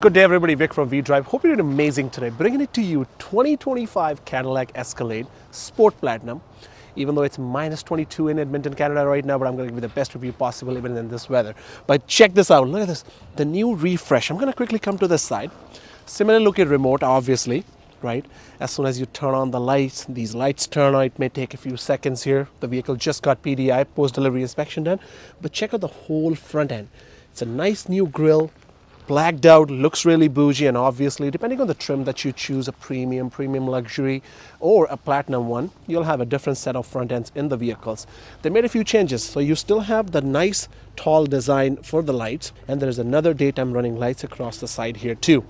Good day everybody, Vic from V-Drive. Hope you're doing amazing today. Bringing it to you, 2025 Cadillac Escalade Sport Platinum. Even though it's minus 22 in Edmonton, Canada right now, but I'm going to give you the best review possible even in this weather. But check this out, look at this, the new refresh. I'm going to quickly come to this side. Similar looking remote, obviously, right? As soon as you turn on the lights, these lights turn on. It may take a few seconds here. The vehicle just got PDI, post-delivery inspection done. But check out the whole front end. It's a nice new grille. Blacked out, looks really bougie, and obviously depending on the trim that you choose, a premium luxury or a platinum one, you'll have a different set of front ends in the vehicles. They made a few changes, so you still have the nice tall design for the lights, and there's another daytime running lights across the side here too.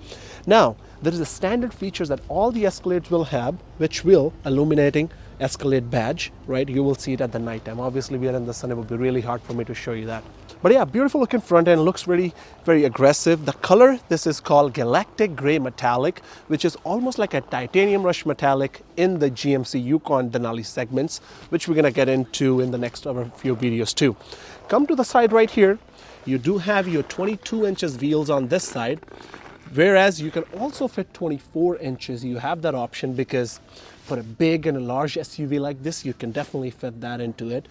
Now there is a standard features that all the Escalades will have, which will illuminating Escalade badge, right? You will see it at the night time. Obviously we are in the sun, it will be really hard for me to show you that. But yeah, beautiful looking front end, looks really very aggressive. The color, this is called Galactic Gray Metallic, which is almost like a titanium rush metallic in the GMC Yukon Denali segments, which we're gonna get into in the next few videos too. Come to the side right here, you do have your 22 inches wheels on this side, whereas you can also fit 24 inches. You have that option because for a big and a large SUV like this, you can definitely fit that into it.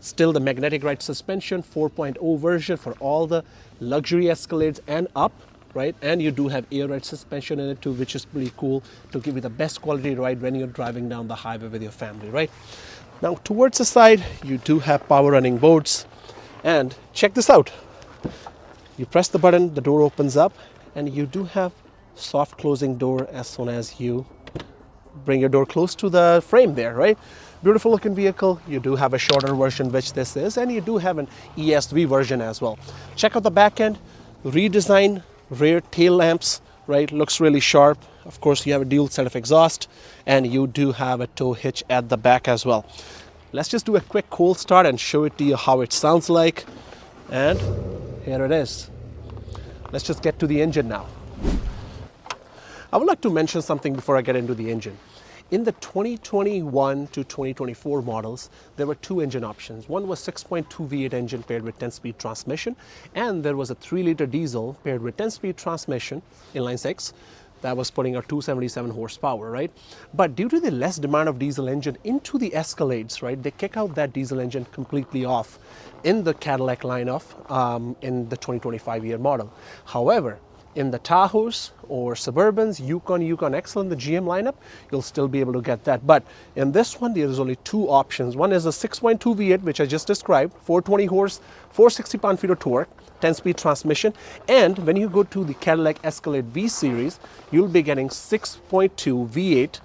Still the magnetic ride suspension 4.0 version for all the luxury Escalades and up, right? And you do have air ride suspension in it too, which is pretty cool to give you the best quality ride when you're driving down the highway with your family, right? Now towards the side, you do have power running boards, and check this out. You press the button, the door opens up, and you do have soft closing door as soon as you bring your door close to the frame there, right? Beautiful looking vehicle. You do have a shorter version, which this is, and you do have an ESV version as well. Check out the back end, redesigned rear tail lamps, right? Looks really sharp. Of course, you have a dual set of exhaust, and you do have a tow hitch at the back as well. Let's just do a quick cold start and show it to you how it sounds like. And here it is. Let's just get to the engine now. I would like to mention something before I get into the engine. In the 2021 to 2024 models, there were two engine options. One was 6.2 V8 engine paired with 10-speed transmission, and there was a 3-liter diesel paired with 10-speed transmission, inline 6, that was putting out 277 horsepower, right? But due to the less demand of diesel engine into the Escalades, right, they kick out that diesel engine completely off in the Cadillac lineup in the 2025 year model. However, in the Tahoes or Suburbans, Yukon XL in the GM lineup, you'll still be able to get that. But in this one, there is only two options. One is a 6.2 V8, which I just described, 420 horse, 460 pound-feet of torque, 10-speed transmission. And when you go to the Cadillac Escalade V Series, you'll be getting 6.2 V8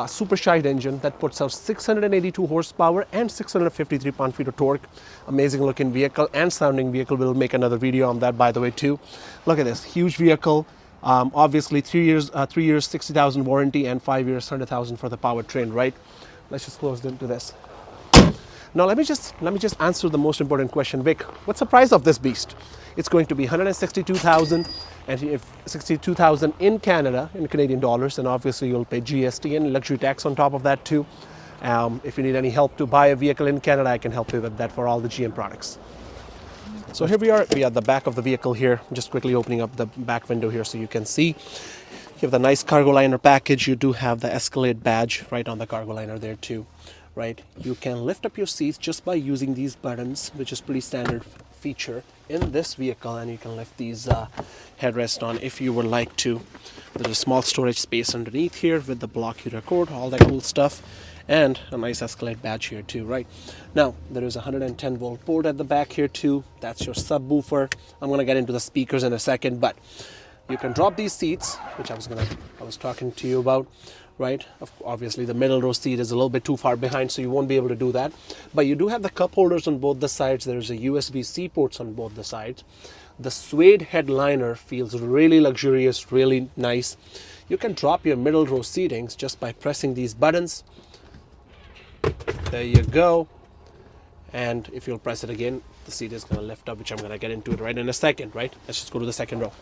supercharged engine that puts out 682 horsepower and 653 pound-feet of torque. Amazing looking vehicle and sounding vehicle. We'll make another video on that, by the way, too. Look at this huge vehicle. Obviously 3 years 60,000 warranty and 5 years 100,000 for the powertrain, right? Let's just close into this. Now let me just answer the most important question. Vic, what's the price of this beast? It's going to be 162,000, and if 62,000 in Canada, in Canadian dollars, and obviously you'll pay GST and luxury tax on top of that too. If you need any help to buy a vehicle in Canada, I can help you with that for all the GM products. So here we are at the back of the vehicle here. I'm just quickly opening up the back window here so you can see. You have the nice cargo liner package. You do have the Escalade badge right on the cargo liner there too, right? You can lift up your seats just by using these buttons, which is pretty standard feature in this vehicle, and you can lift these headrests on if you would like to. There's a small storage space underneath here with the block heater cord, all that cool stuff, and a nice Escalade badge here too, right? Now there is a 110 volt port at the back here too. That's your subwoofer. I'm going to get into the speakers in a second, but you can drop these seats, which I was talking to you about, right? Obviously the middle row seat is a little bit too far behind, so you won't be able to do that. But you do have the cup holders on both the sides. There's a USB-C ports on both the sides. The suede headliner feels really luxurious, really nice. You can drop your middle row seatings just by pressing these buttons. There you go. And if you'll press it again, the seat is going to lift up, which I'm going to get into it right in a second, right? Let's just go to the second row.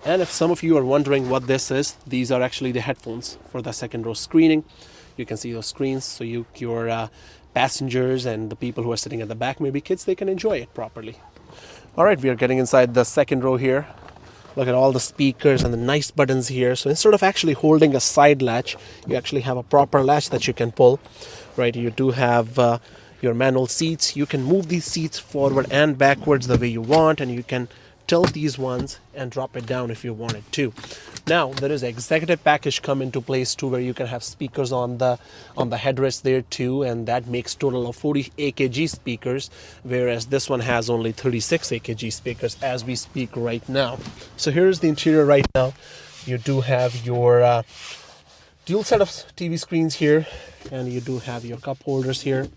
And if some of you are wondering what this is, these are actually the headphones for the second row screening. You can see those screens, so your passengers and the people who are sitting at the back, maybe kids, they can enjoy it properly. All right, we are getting inside the second row here. Look at all the speakers and the nice buttons here. So instead of actually holding a side latch, you actually have a proper latch that you can pull, right? You do have your manual seats. You can move these seats forward and backwards the way you want, and you can tilt these ones and drop it down if you wanted to. Now there is an executive package come into place too, where you can have speakers on the headrest there too, and that makes total of 40 AKG speakers, whereas this one has only 36 AKG speakers as we speak right now. So here's the interior right now. You do have your dual set of TV screens here, and you do have your cup holders here.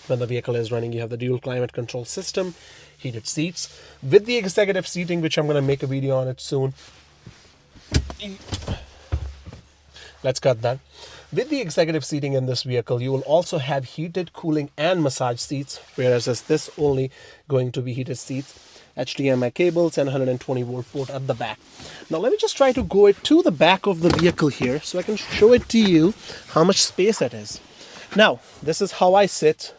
When the vehicle is running, you have the dual climate control system, heated seats with the executive seating, which I'm going to make a video on it soon. Let's cut that. With the executive seating in this vehicle, you will also have heated, cooling, and massage seats, whereas this only going to be heated seats. HDMI cables and 120 volt port at the back. Now let me just try to go it to the back of the vehicle here so I can show it to you how much space it is. Now this is how I sit.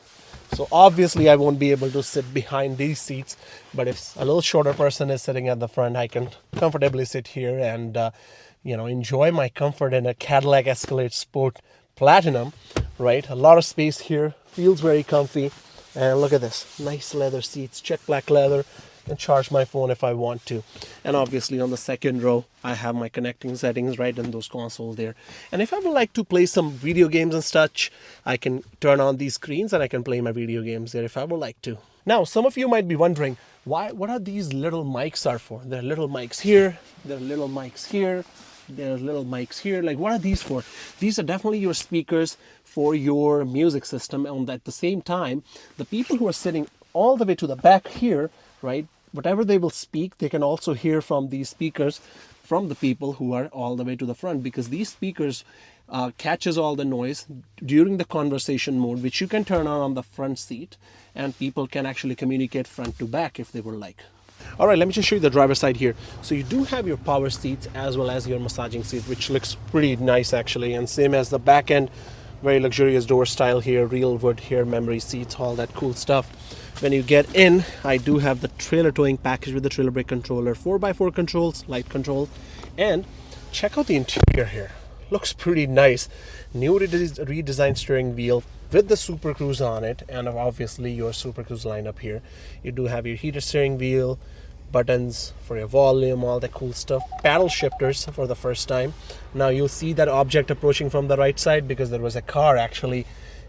So obviously I won't be able to sit behind these seats, but if a little shorter person is sitting at the front, I can comfortably sit here and enjoy my comfort in a Cadillac Escalade Sport Platinum, right? A lot of space here, feels very comfy, and look at this, nice leather seats, jet black leather, and charge my phone if I want to. And obviously on the second row, I have my connecting settings right in those consoles there. And if I would like to play some video games and such, I can turn on these screens and I can play my video games there if I would like to. Now, some of you might be wondering, what are these little mics are for? There are little mics here, there are little mics here, there are little mics here. Like, what are these for? These are definitely your speakers for your music system. And at the same time, the people who are sitting all the way to the back here, right, whatever they will speak, they can also hear from these speakers from the people who are all the way to the front, because these speakers catches all the noise during the conversation mode, which you can turn on the front seat, and people can actually communicate front to back if they would like. All right, let me just show you the driver's side here. So you do have your power seats as well as your massaging seat, which looks pretty nice actually, and same as the back end, very luxurious door style here, real wood here, memory seats, all that cool stuff. When you get in, I do have the trailer towing package with the trailer brake controller, 4x4 controls, light control, and check out the interior here. Looks pretty nice. New redesigned steering wheel with the Super Cruise on it, and obviously your Super Cruise lineup here. You do have your heated steering wheel, buttons for your volume, all that cool stuff. Paddle shifters for the first time. Now you'll see that object approaching from the right side because there was a car actually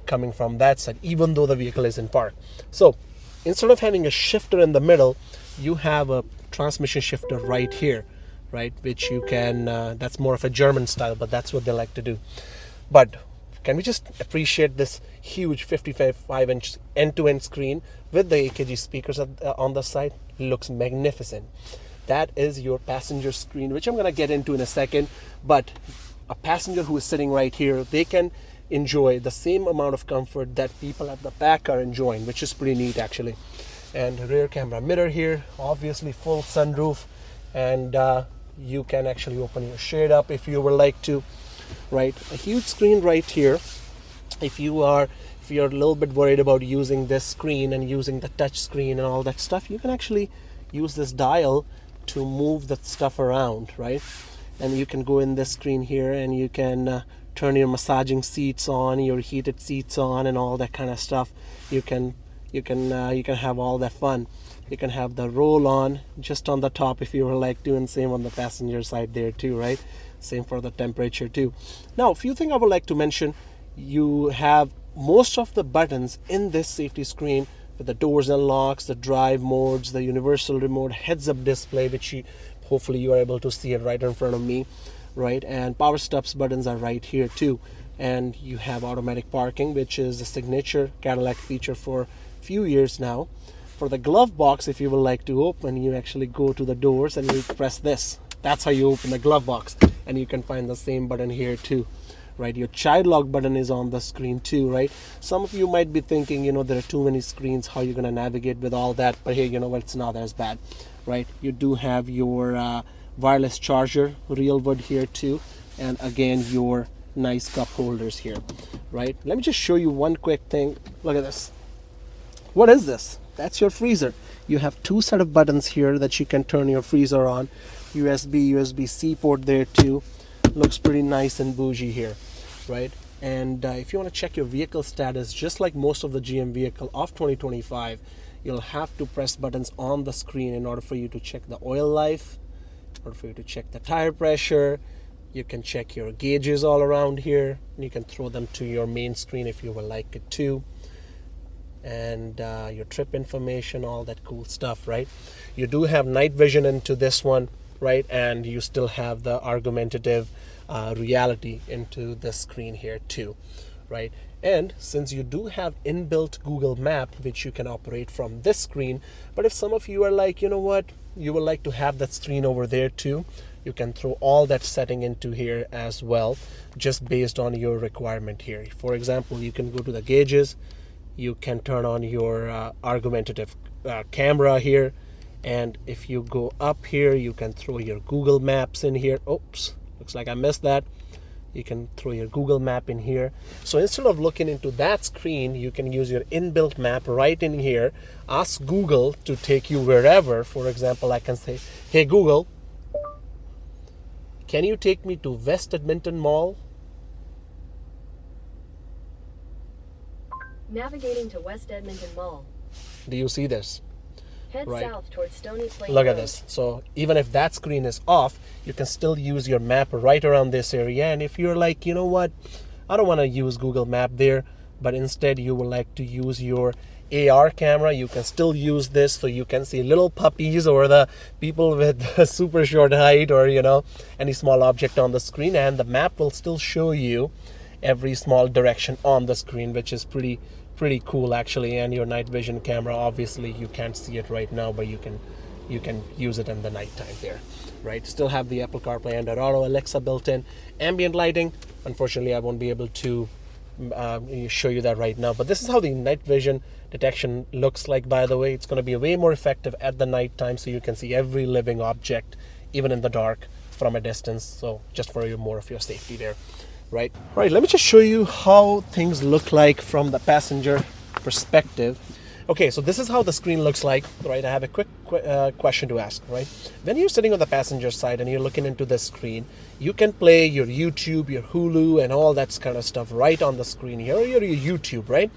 coming from that side, even though the vehicle is in park. So instead of having a shifter in the middle, you have a transmission shifter right here, right, which you can that's more of a German style, but that's what they like to do. But can we just appreciate this huge 55-inch end-to-end screen with the AKG speakers on the side? It looks magnificent. That is your passenger screen, which I'm going to get into in a second. But a passenger who is sitting right here, they can enjoy the same amount of comfort that people at the back are enjoying, which is pretty neat actually. And rear camera mirror here, obviously full sunroof, and you can actually open your shade up if you would like to, right? A huge screen right here. If you're a little bit worried about using this screen and using the touch screen and all that stuff, you can actually use this dial to move the stuff around, right? And you can go in this screen here and you can turn your massaging seats on, your heated seats on, and all that kind of stuff. You can have all that fun. You can have the roll on just on the top if you were like to, and same on the passenger side there too, right? Same for the temperature too. Now, a few things I would like to mention. You have most of the buttons in this safety screen with the doors and locks, the drive modes, the universal remote, heads-up display, which hopefully you are able to see it right in front of me, right? And power steps buttons are right here too. And you have automatic parking, which is a signature Cadillac feature for a few years now. For the glove box, if you would like to open, you actually go to the doors and you press this. That's how you open the glove box. And you can find the same button here too, right? Your child lock button is on the screen too, right? Some of you might be thinking, there are too many screens, how you're gonna navigate with all that, but here, you know what, it's not as bad, right? You do have your wireless charger, real wood here too, and again, your nice cup holders here, right? Let me just show you one quick thing. Look at this. What is this? That's your freezer. You have two set of buttons here that you can turn your freezer on. USB-C port there too. Looks pretty nice and bougie here, right? And if you want to check your vehicle status, just like most of the GM vehicle of 2025, you'll have to press buttons on the screen in order for you to check the oil life, in order for you to check the tire pressure. You can check your gauges all around here, and you can throw them to your main screen if you would like it to. And your trip information, all that cool stuff, right? You do have night vision into this one, right? And you still have the argumentative reality into the screen here too, right? And since you do have inbuilt Google Map, which you can operate from this screen, but if some of you are like, you know what, you would like to have that screen over there too, you can throw all that setting into here as well, just based on your requirement here. For example, you can go to the gauges, you can turn on your argumentative camera here, and if you go up here, you can throw your Google Maps in here. Oops, looks like I missed that. You can throw your Google Map in here. So instead of looking into that screen, you can use your inbuilt map right in here. Ask Google to take you wherever. For example, I can say, hey Google, can you take me to West Edmonton Mall? Navigating to West Edmonton Mall. Do you see this? Head right south towards Stony Plain Look Road. at this. So even if that screen is off, you can still use your map right around this area. And if you're like, you know what, I don't want to use Google Map there, but instead you would like to use your AR camera, you can still use this, so you can see little puppies or the people with super short height, or you know, any small object on the screen, and the map will still show you every small direction on the screen, which is pretty cool actually. And your night vision camera, obviously you can't see it right now, but you can use it in the nighttime there, right? Still have the Apple CarPlay, Android Auto, Alexa built in, ambient lighting. Unfortunately, I won't be able to show you that right now, but this is how the night vision detection looks like. By the way, it's going to be way more effective at the night time, so you can see every living object even in the dark from a distance. So just for more of your safety there, right? Let me just show you how things look like from the passenger perspective. Okay, so this is how the screen looks like, right? I have a quick question to ask, right? When you're sitting on the passenger side and you're looking into the screen, you can play your YouTube, your Hulu, and all that kind of stuff right on the screen here, or your YouTube, right?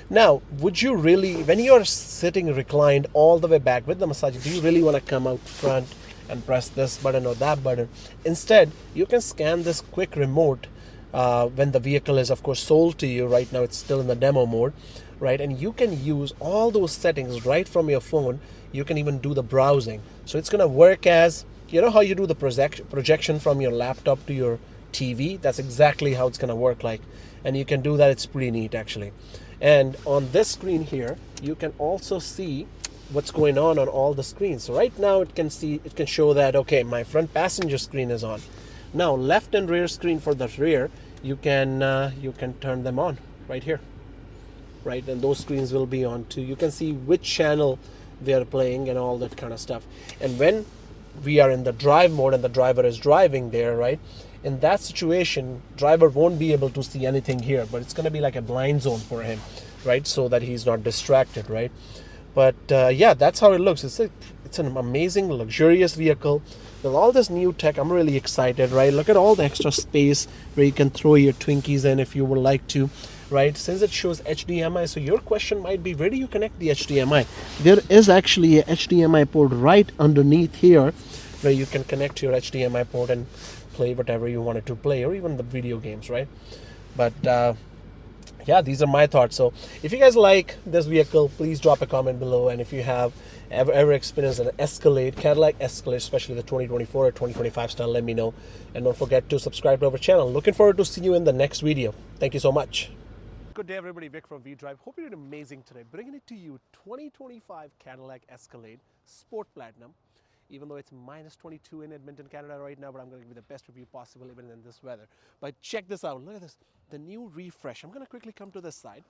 Now, would you really, when you're sitting reclined all the way back with the massage, do you really want to come out front and press this button or that button? Instead, you can scan this quick remote when the vehicle is, of course, sold to you. Right now, it's still in the demo mode, right? And you can use all those settings right from your phone. You can even do the browsing. So it's going to work as, you know how you do the projection from your laptop to your TV? That's exactly how it's going to work like. And you can do that. It's pretty neat, actually. And on this screen here, you can also see what's going on all the screens. So right now it can show that, okay, my front passenger screen is on. Now left and rear screen for the rear, you can turn them on right here, right? And those screens will be on too. You can see which channel they are playing and all that kind of stuff. And when we are in the drive mode and the driver is driving there, right, in that situation, driver won't be able to see anything here, but it's going to be like a blind zone for him, right, so that he's not distracted, right? But yeah, that's how it looks. It's an amazing, luxurious vehicle with all this new tech. I'm really excited, right? Look at all the extra space where you can throw your Twinkies in if you would like to, right? Since it shows HDMI, so your question might be, where do you connect the HDMI? There is actually a HDMI port right underneath here where you can connect your HDMI port and play whatever you wanted to play, or even the video games, right? But yeah, these are my thoughts. So if you guys like this vehicle, please drop a comment below. And if you have ever experienced an Escalade, Cadillac Escalade, especially the 2024 or 2025 style, let me know. And don't forget to subscribe to our channel. Looking forward to seeing you in the next video. Thank you so much. Good day, everybody. Vic from V-Drive. Hope you're doing amazing today. Bringing it to you, 2025 Cadillac Escalade Sport Platinum. Even though it's minus 22 in Edmonton, Canada right now, but I'm going to give you the best review possible even in this weather. But check this out. Look at this. The new refresh. I'm going to quickly come to this side.